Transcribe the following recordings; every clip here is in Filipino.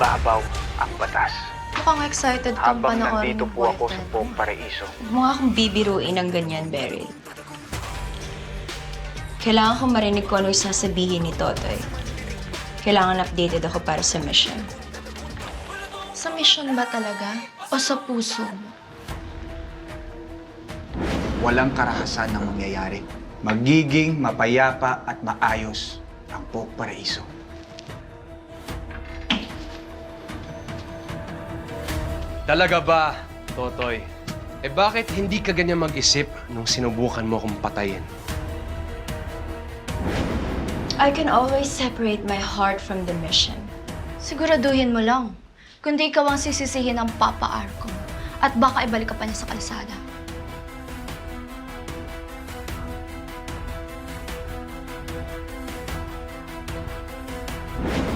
ibabaw ang batas. Mukhang excited kang Habang panoorin nandito yung po ako sa boyfriend. Pong Paraiso, Huwag mo nga akong bibiruin ng ganyan, Beryl. Kailangan kong marinig kung ano yung sasabihin ni Totoy. Kailangan updated ako para sa mission. Sa mission ba talaga? O sa puso mo? Walang karahasan ang mangyayari. Magiging mapayapa at maayos ang Pong Paraiso. Talaga ba, Totoy? Eh bakit hindi ka ganyan mag-isip nung sinubukan mo akong patayin? I can always separate my heart from the mission. Siguraduhin mo lang. Kundi ikaw ang sisisihin ng Papa Arco. At baka ibalik ka pa niya sa kalsada.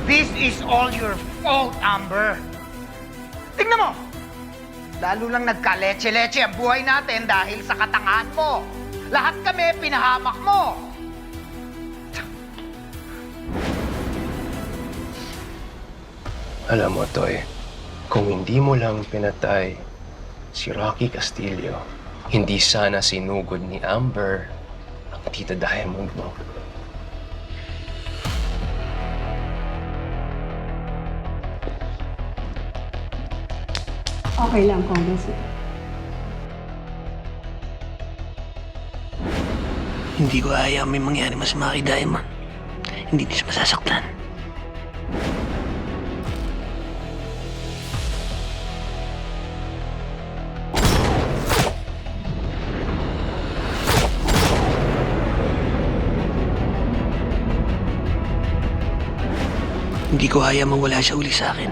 This is all your fault, Amber. Tingnan mo! Lalo lang nagka-leche-leche ang buhay natin dahil sa katangahan mo. Lahat kami pinahamak mo. Alam mo, Toy, kung hindi mo lang pinatay si Rocky Castillo, hindi sana sinugod ni Amber ang Tita Diamond mo. Okay lang, Congressman. Hindi ko hayaan may mangyari masama kay Diamond. Hindi din siya masasaktan. Hindi ko hayaan mawala siya uli sa akin.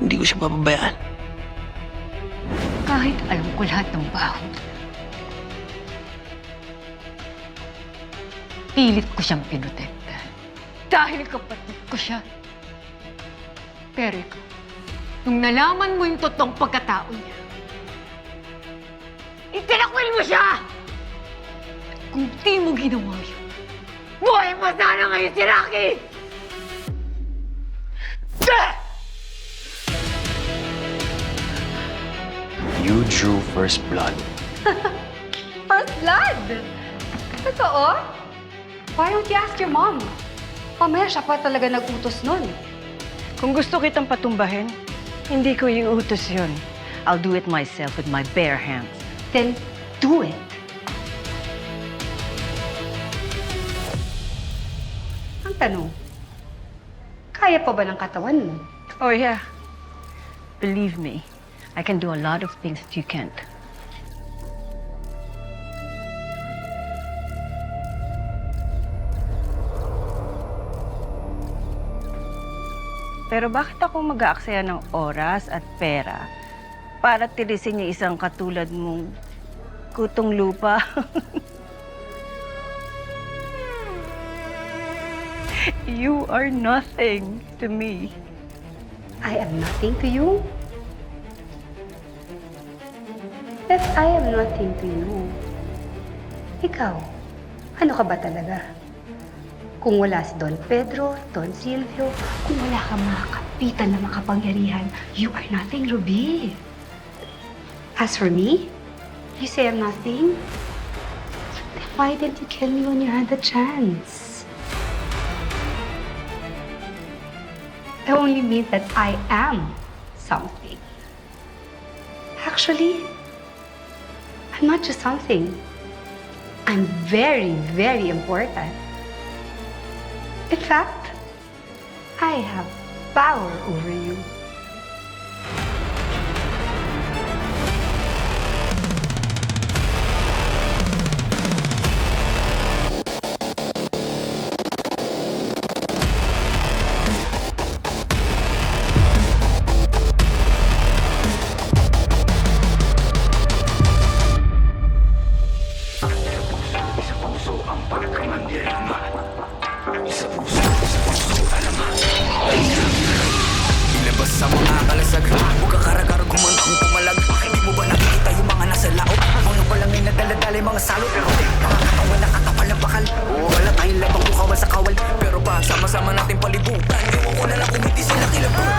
Hindi ko siya papabayaan. Kahit alam ko lahat ng baho, pilit ko siyang pinotekta. Dahil kapatid ko siya. Pero ikaw, nung nalaman mo yung totoong pagkatao niya, itinakwil mo siya! Kung di mo ginawa yun, buhay mo sana ngayon si Rocky! You drew first blood. First blood! Totoo? Why don't you ask your mom? Mamaya siya pa talaga nag-utos nun. Kung gusto kitang patumbahin, hindi ko iutos yun. I'll do it myself with my bare hands. Then, do it. Ang tanong, kaya pa ba ng katawan mo? Oh yeah. Believe me, I can do a lot of things that you can't. Pero bakit ako mag-aaksaya ng oras at pera para tirisin niya isang katulad mong kutong lupa? You are nothing to me. I am nothing to you? That I am nothing to you. Ikaw, ano ka ba talaga? Kung wala si Don Pedro, Don Silvio, kung wala ka mga kapitan na makapangyarihan, you are nothing, Ruby. As for me, you say I'm nothing? Then why didn't you kill me when you had the chance? I only mean that I am something. Actually, I'm not just something. I'm very, very important. In fact, I have power over you. sa puso ang pagkamandirma. Sa puso alam mo. Ilabas sa mga kalasag, huwag kakaragar gumandang pumalag. Hindi mo ba nakikita yung mga nasa laot? Mga balangin na daladala mga salot. Mga katawan na katapal na bakal. Wala tayong labang bukawan sa kawal. Pero pag sama-sama natin palibutan, yung ako na lang kung hindi sila kilabot.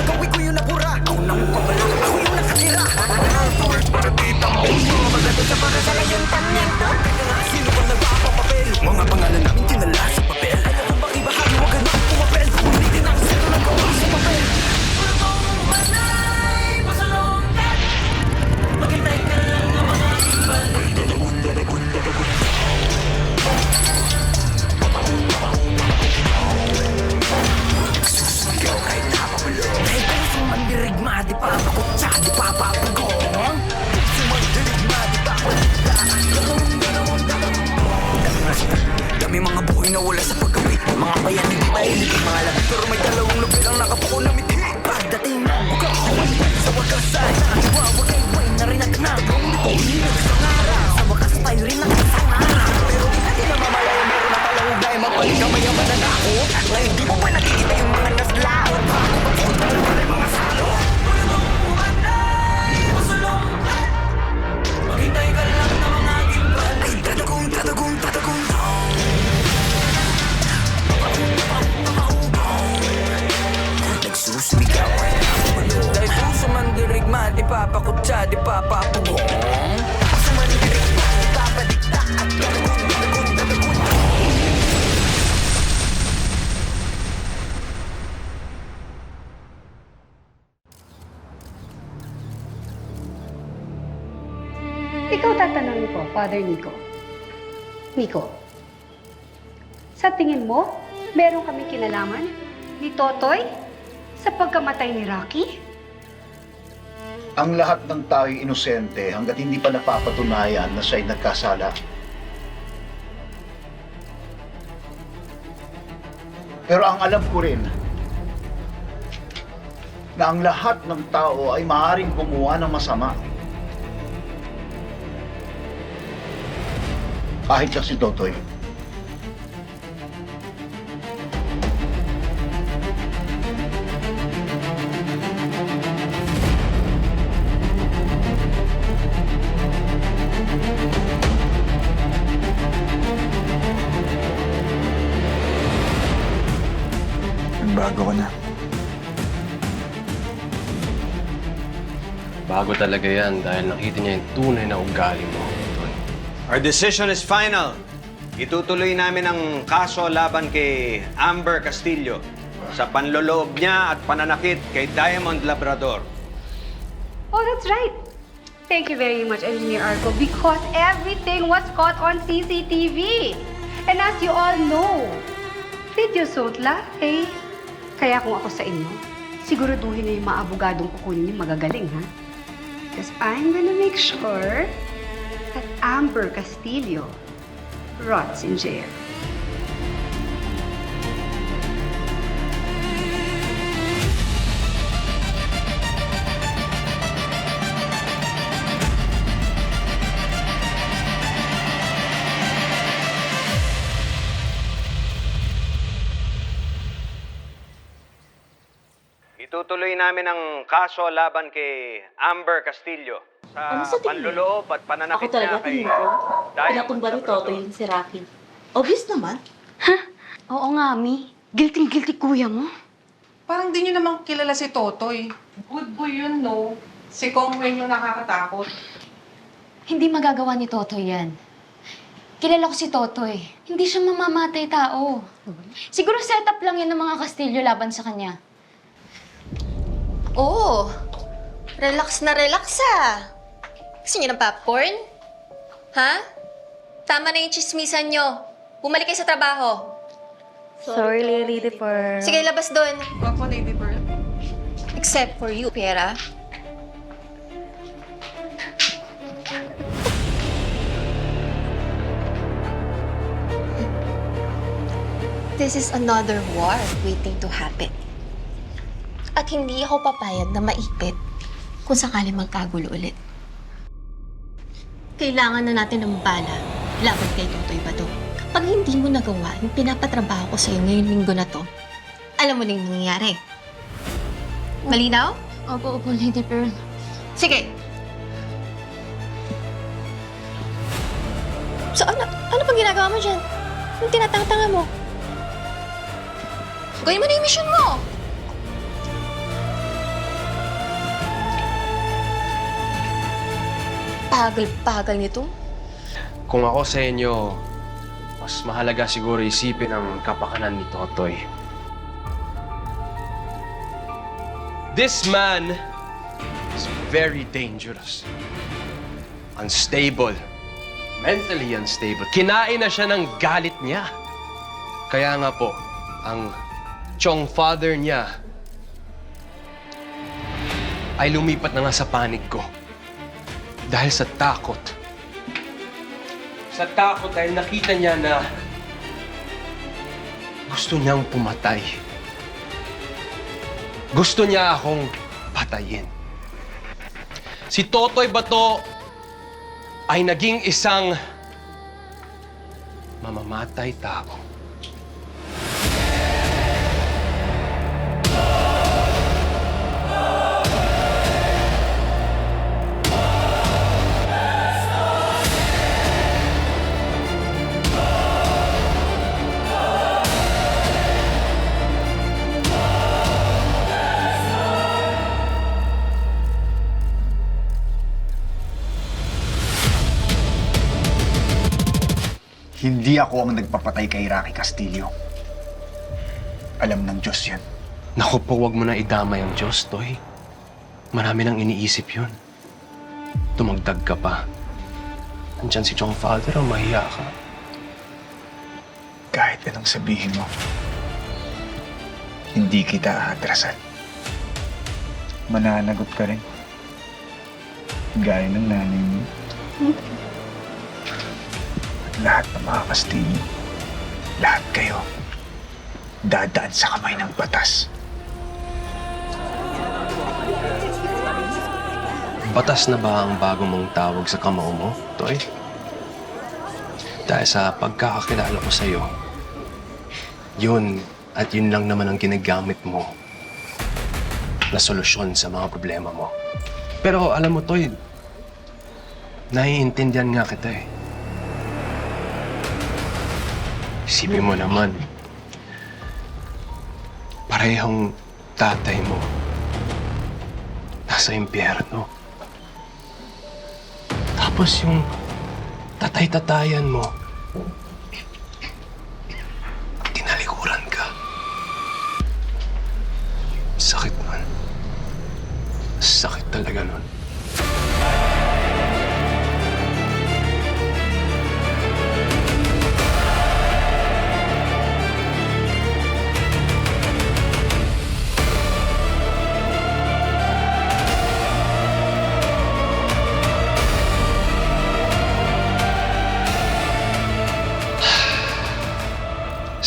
gagawin ko yung napura. Ako nang pabala, ako yung nakatira. Tulad para ditang puso. Magagot sa para sa layong tanyento. Sino bang nagpapapapel? Mga pangalan namin kinala sa papel. Alam mo bang ibahagi, huwag ka na pumapel. Ulitin ang sino nagawa sa papel. Maghintay ka lang ng mga ibal. Susugaw kahit napabulo. Kahit ang sumandirigma, di pa pakutsa, di pa papagong. Sumandirigma, di pa pakutsa. Dami mga buhay na wala sa paggawi. Mga bayan hindi mahilig, mga labi. Pero may dalawang lupi lang nakapuko na miti. Pagdating ng bukas, sa wakas ay nakawawagay-way na rin at nagong uminog sa ngaraw. Sa wakas tayo rin nakasangara. Pero di natin namamalayan, meron na palang ugay. Mapalik ka mayaman na ako. Ngayon di mo pa nakikita yung mga naslao. Bago pag-ikot na naman ay mga salo. Maghintay ka lang na mga gimbal. Ay tatagong, tatagong, tatagong. Nagsusumigaw ay nakapulo. Dahil puso man dirigma, di papakutsa, di papapugong. Puso man dirigma, di papadikta at tatagong, tatagong, tatagong. Ikaw tatanungin ko, Father Nico. Nico, sa tingin mo, meron kami kinalaman ni Totoy sa pagkamatay ni Rocky? Ang lahat ng tao'y inosente hanggat hindi pa napapatunayan na siya'y nagkasala. Pero ang alam ko rin na ang lahat ng tao ay maaaring gumawa ng masama. Kahit siya si Totoy. Bago ko na. Bago talaga yan dahil nakita niya yung tunay na ugali mo. Toy. Our decision is final. Itutuloy namin ang kaso laban kay Amber Castillo sa panloloob niya at pananakit kay Diamond Labrador. Oh, that's right. Thank you very much, Engineer Arco, because everything was caught on CCTV. And as you all know, videos don't lie. Kaya kung ako sa inyo, siguraduhin na yung mga abogadong kukunin niyo magagaling, ha? Because I'm gonna make sure that Amber Castillo rots in jail. Itutuloy namin ang kaso laban kay Amber Castillo sa Ano sa tingin mo? panloloob at pananakit Ako talaga niya kay tingin ko, Diamond pinatumba ni Labrador. Toto yung si Rocky. Obvious naman. Oo nga, Mi. Guilty kuya mo. Parang di nyo naman kilala si Totoy. Good boy yun, no? Si Kong Wen yung nakakatakot. Hindi magagawa ni Totoy yan. Kilala ko si Totoy. Hindi siya mamamatay tao. Siguro setup lang yan ng mga Castillo laban sa kanya. Oh, relax na relax ah. Gusto niyo ng popcorn? Ha? Tama na yung chismisan nyo. Bumalik kayo sa trabaho. Sorry, Lady Pearl. Sige, labas doon. Opo, Lady Pearl. Except for you, Pera. This is another war waiting to happen. At hindi ako papayag na maipit kung sakali magkagulo ulit. Kailangan na natin ng bala laban kay Totoy Bato. Pag hindi mo nagawa yung pinapatrabaho ko sa'yo ngayong linggo na to, alam mo na yung nangyayari. Malinaw? Opo, Lady Pearl. Sige. So ano pang ginagawa mo dyan? Anong tinatanga mo? Gawin mo na yung mission mo! bagal-bagal nito. Kung ako sa inyo, mas mahalaga siguro isipin ang kapakanan ni Totoy. This man is very dangerous. Unstable. Mentally unstable. Kinain na siya ng galit niya. Kaya nga po, ang Chong father niya ay lumipat na nga sa panig ko. Dahil sa takot. Sa takot dahil nakita niya na gusto niyang pumatay. Gusto niya akong patayin. Si Totoy Bato ay naging isang mamamatay tao. Hindi ako ang nagpapatay kay Rocky Castillo. Alam ng Diyos yan. Naku po, huwag mo na idamay ang Diyos, Toy. Marami nang iniisip yun. Tumagdag ka pa. Nandyan si Chong Father, ang mahiya ka. Kahit anong sabihin mo, hindi kita aatrasan. Mananagot ka rin. Gaya ng nanay mo. Lahat ng mga Castillo, lahat kayo, dadaan sa kamay ng batas. Batas na ba ang bago mong tawag sa kamao mo, Toy? Dahil sa pagkakakilala ko sa'yo, yun at yun lang naman ang ginagamit mo na solusyon sa mga problema mo. Pero alam mo, Toy, naiintindihan nga kita eh. Isipin mo naman, parehong tatay mo nasa impyerno. Tapos yung tatay-tatayan mo, tinalikuran ka. Sakit nun. Sakit talaga nun.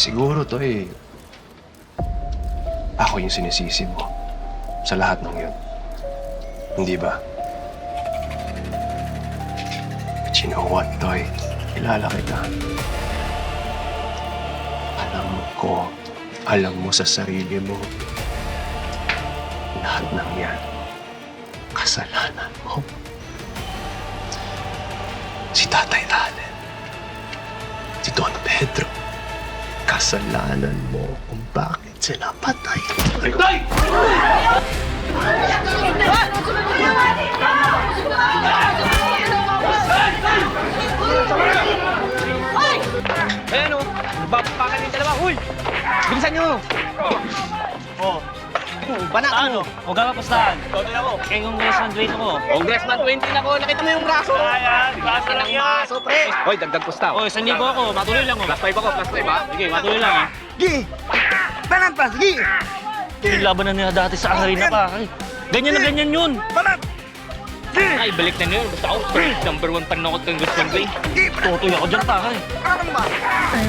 Siguro to ako yung sinisisi mo sa lahat ng yun. Hindi ba? But you know what, Toy? Kilala kita. Alam mo sa sarili mo, lahat ng yan, kasalanan mo. Si Tatay Allen, si Don Pedro, kasalanan mo kung bakit sila patay. Tay! Ayan o, nagpapakan yung dalawa. Uy! Bilisan nyo! Oh. Banatan mo. Huwag ka mapastahan. Toto na ako. Kaya Congressman 20 ko. Congressman 20 na ko. Nakita mo yung braso? Ayan, braso lang yan. Braso, pre. Hoy, dagdag pusta. Hoy, 1,000 ako. Matuloy lang. Plus 5 ako, plus 5 ha? Sige, matuloy lang ha. Sige! Banat pa, sige! Yung laban na nila dati sa arena pa. Ganyan na ganyan yun. Banat! Ay, balik na nyo. Basta ako, number 1 panakot ng Congressman Dwayne. Tutoy ako dyan, takay. Parang ba?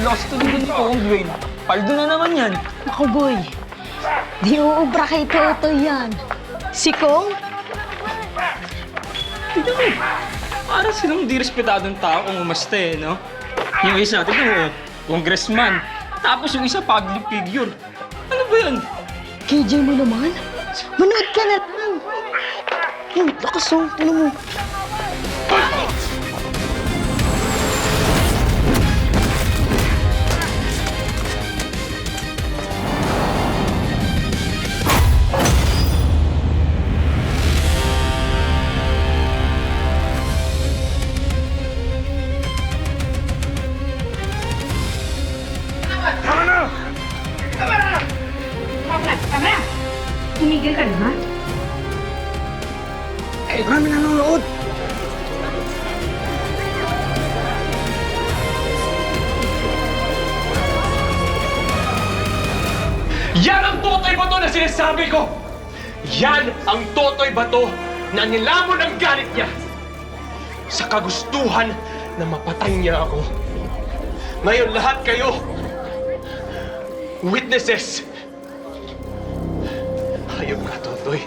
Lost to din ko, Dwayne. Paldo na naman yan. Ako, boy. Di uubra kay Toto yan. Si Kong? Tignan mo. Para silang di respetadong tao kung umaste, no? Yung isa, tignan mo, congressman. Tapos yung isa, public figure. Ano ba yan? KJ mo naman? Manood ka na lang. Lakas o, tignan mo. Tumigil ka naman. Marami nanonood! Yan ang Totoy Bato na sinasabi ko! Yan ang Totoy Bato na nilamon ang galit niya sa kagustuhan na mapatay niya ako. Ngayon lahat kayo, witnesses. Hayop ka, Totoy.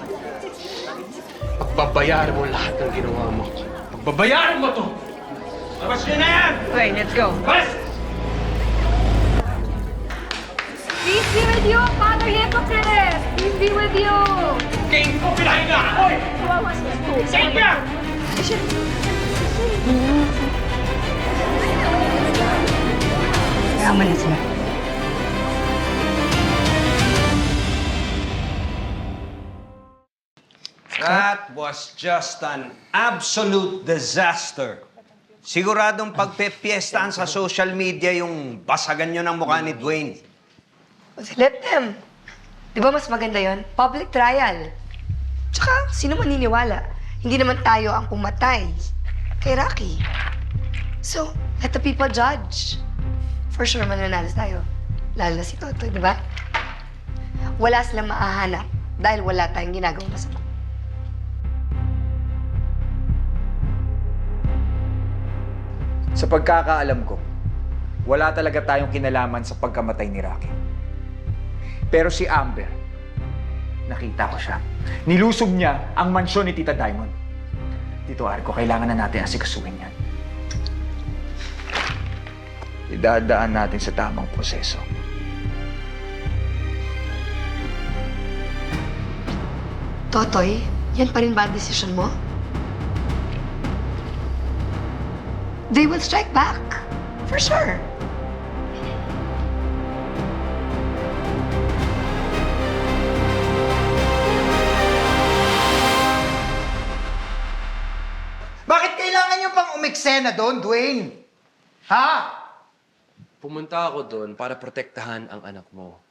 Pagbabayaran mo lahat ng ginawa mo. Pagbabayaran mo to! Labas niyo na yan! Okay, let's go. Bas! Peace be with you, Father Hippocrates! Peace be with you! King ko pinahinga! Hoy! Save niya! Tama na sila. That was just an absolute disaster. Siguradong pagpepiestahan sa social media yung basagan nyo ng mukha ni Dwayne. Let them. Di ba mas maganda yon? Public trial. Tsaka, sino maniniwala? Hindi naman tayo ang pumatay kay Rocky. So, let the people judge. For sure, mananalas tayo. Lalo na si Totoy, di ba? Wala silang maahanap dahil wala tayong ginagawang masama. Sa pagkakaalam ko, wala talaga tayong kinalaman sa pagkamatay ni Rocky. Pero si Amber, nakita ko siya. Nilusob niya ang mansyon ni Tita Diamond. Tito Arco, kailangan na natin asikasuhin yan. Idadaan natin sa tamang proseso. Totoy, yan pa rin ba ang desisyon mo? They will strike back. For sure. Bakit kailangan nyo pang umiksena doon, Dwayne? Ha? Pumunta ako doon para protektahan ang anak mo,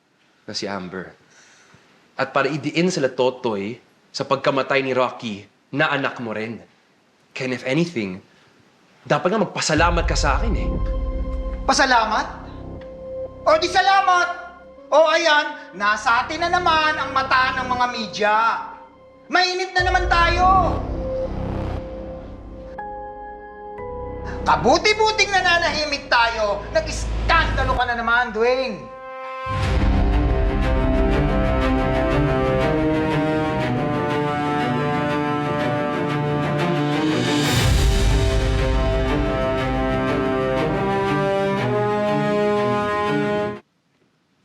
na si Amber. At para idiin sila Totoy sa pagkamatay ni Rocky na anak mo rin. Ken, if anything, dapat nga magpasalamat ka sa akin eh. Pasalamat? O di salamat! O ayan, nasa atin na naman ang mata ng mga media. Mainit na naman tayo. Kabuti-buting nananahimik tayo. Nag-iskandalo ka na naman, Dwayne.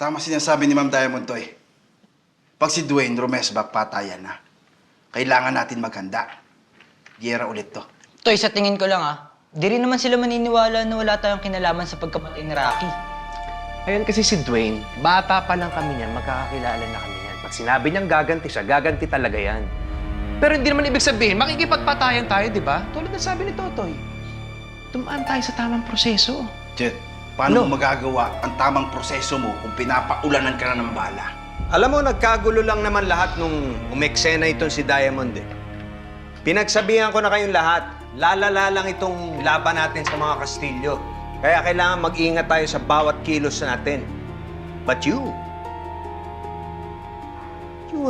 Tama sinasabi ni Ma'am Diamond to eh. Pag si Dwayne rumesbak, patayan na. Kailangan natin maghanda. Giyera ulit to. Toy, sa tingin ko lang di rin naman sila maniniwala na wala tayong kinalaman sa pagkamatay ni Rocky. Ayun kasi si Dwayne, bata pa lang kami niyan, magkakakilala na kami niyan. Pag sinabi niyang gaganti siya, gaganti talaga yan. Pero hindi naman ibig sabihin, makikipagpatayan tayo, di ba? Tulad ng sabi ni Totoy. Tumaan tayo sa tamang proseso. Jet, paano mo magagawa ang tamang proseso mo kung pinapaulanan ka na ng bala? Alam mo, nagkagulo lang naman lahat nung umeksena itong si Diamond eh. Pinagsabihan ko na kayong lahat, lalala lang itong laban natin sa mga Kastilyo. Kaya kailangan mag-ingat tayo sa bawat kilos natin. But you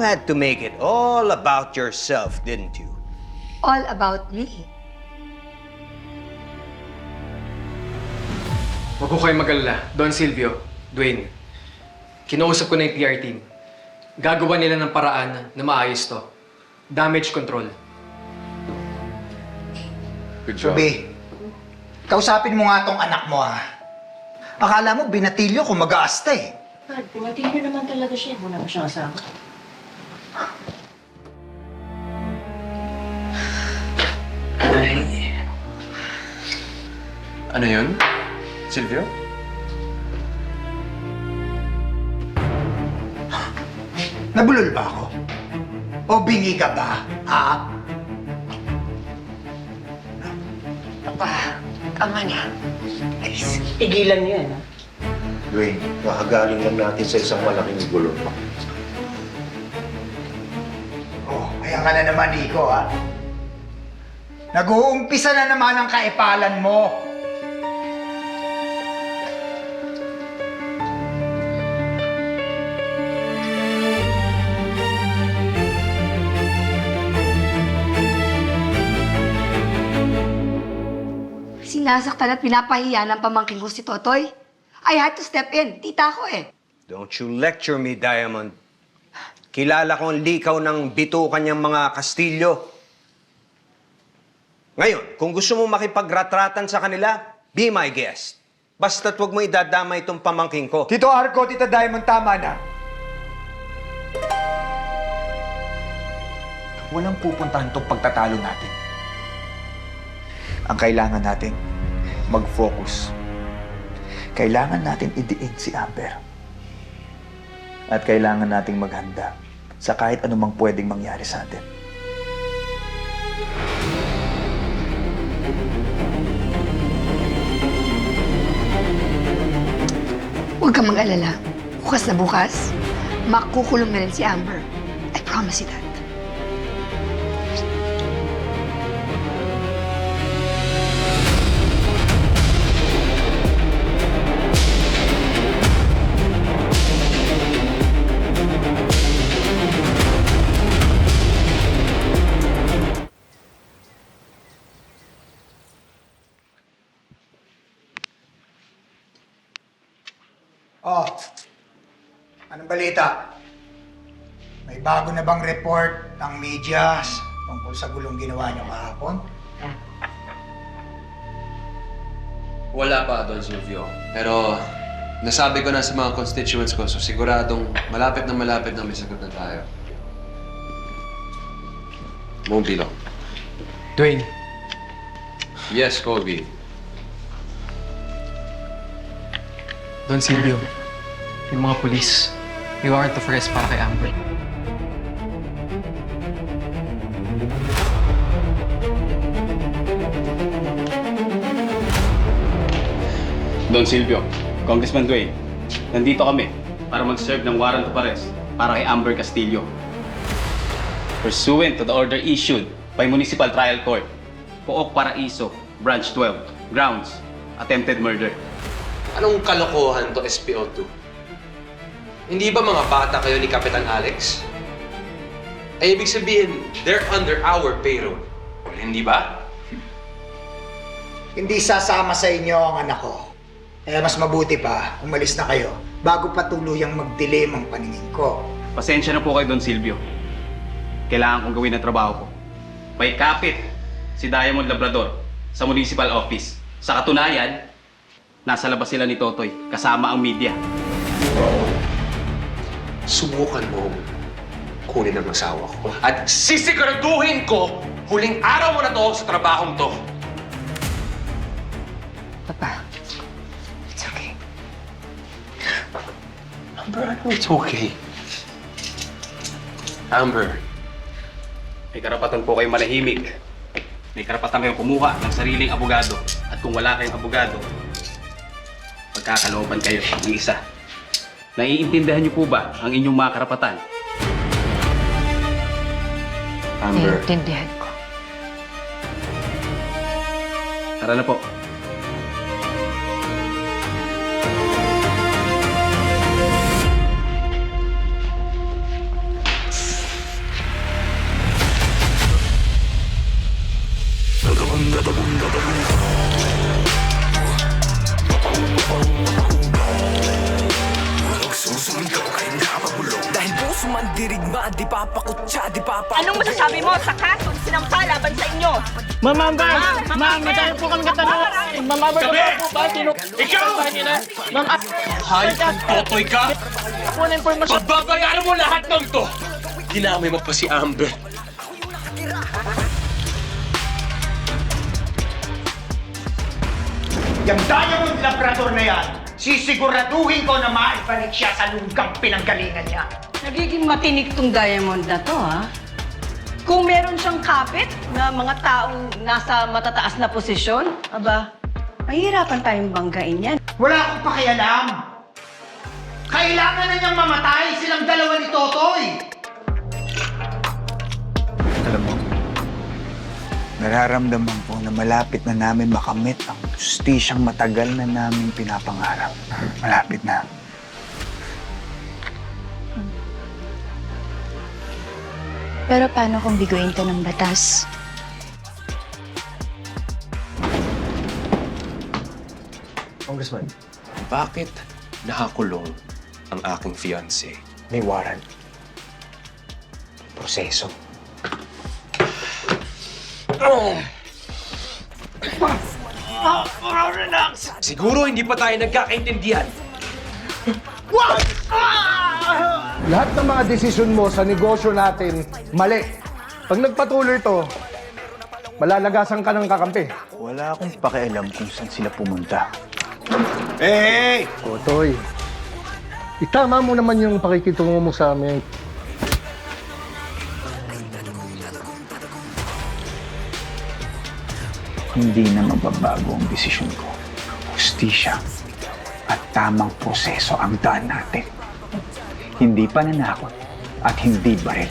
had to make it all about yourself, didn't you? All about me. Huwag ko kayo mag-alala. Don Silvio, Dwayne, kinausap ko na yung PR team. Gagawa nila ng paraan na maayos to. Damage control. Good job. Ruby, kausapin mo nga tong anak mo, ha? Akala mo, binatilyo kung mag-aasta eh. Dad, pumatilyo naman talaga siya. Wala pa siyang asawa. Ano yun, Silvio? Nabulol ba ako? O bingi ka ba, ha? Papa, tama na. Please. Tigilan niyo yan, ha? Dwayne, nakagaling lang natin sa isang malaking gulo. Ayan ka na naman, Nico, ha? Nag-uumpisa na naman ang kaipalan mo. Sinasaktan at pinapahiya ng pamangkin ko si Totoy. I had to step in. Tita ko eh. Don't you lecture me, Diamond. Kilala ko ang likaw ng bitukan niyang mga Kastilyo. Ngayon, kung gusto mo makipagretratan sa kanila, be my guest. Basta't huwag mo idadama itong pamangkin ko. Tito Arco, Tita Diamond, tama na. Walang pupuntahan itong pagtatalo natin. Ang kailangan natin, mag-focus. Kailangan natin idiin si Amber. At kailangan nating maghanda sa kahit anumang pwedeng mangyari sa atin. Huwag kang mag-alala. Bukas na bukas, makukulong na rin si Amber. I promise you that. Oh, anong balita? May bago na bang report ng media tungkol sa gulong ginawa niyo kahapon? Wala pa, Don Silvio. Pero nasabi ko na sa mga constituents ko, so siguradong malapit na may sagot na tayo. Won't be long. Dwayne, Yes, Colby. Don Silvio, yung mga pulis, may warrant of arrest para kay Amber. Don Silvio, Congressman Dwayne, nandito kami para mag-serve ng warrant of arrest para kay Amber Castillo. Pursuant to the order issued by Municipal Trial Court, Pook Paraiso, Branch 12, grounds, attempted murder. Anong kalokohan to, SPO2? Hindi ba mga bata kayo ni Kapitan Alex? Ay, ibig sabihin, they're under our payroll. Well, hindi ba? Hindi sasama sa inyo ang anak ko. Eh, mas mabuti pa, umalis na kayo bago pa tuluyang magdilim ang paningin ko. Pasensya na po kayo, Don Silvio. Kailangan kong gawin ang trabaho ko. May kapit si Diamond Labrador sa municipal office. Sa katunayan, nasa labas sila ni Totoy kasama ang media. Subukan mo kunin ang asawa ko. At sisiguraduhin ko, huling araw mo na to sa trabahong to. Papa, it's okay. Amber, ano it's okay? Amber. May karapatan po kayong manahimik. May karapatan kayong kumuha ng sariling abogado. At kung wala kayong abogado, magkakalooban kayo ng isa. Naiintindihan niyo po ba ang inyong mga karapatan? Amber. Naiintindihan ko. Tara na po. Dahil puso man dirigma, di papakutsa, di papakutsa. Anong masasabi mo sa kasong sinampa laban sa inyo? Ma'am Amber! Ma'am, madami po kami katanong. Ma'am Amber, po ba? Ikaw! Ma'am Hayop kang Totoy ka! Pagbabayaran mo lahat ng to! Ginamay mo pa si Amber. Yung Diamond Labrador na yan, sisiguraduhin ko na maibalik siya sa lunggang pinanggalingan niya. Nagiging matinik tong Diamond na to, ha? Kung meron siyang kapit na mga taong nasa matataas na posisyon, aba, mahirapan tayong banggain yan. Wala akong pakialam. Kailangan na niyang mamatay silang dalawa ni Totoy. Nararamdaman ko na malapit na namin makamit ang justisyang matagal na namin pinapangarap. Malapit na. Pero paano kung biguin ka ng batas? Congressman, bakit nakakulong ang aking fiancé? May warrant. Proseso. Siguro hindi pa tayo nagkakaintindihan. Lahat ng mga desisyon mo sa negosyo natin, mali. Pag nagpatuloy to, malalagasan ka ng kakampi. Wala akong pakialam kung saan sila pumunta. Hey! Totoy, itama mo naman yung pakikitungo mo sa amin. Hindi na mababago ang desisyon ko. Hustisya at tamang proseso ang daan natin. Hindi pananakot at hindi baril.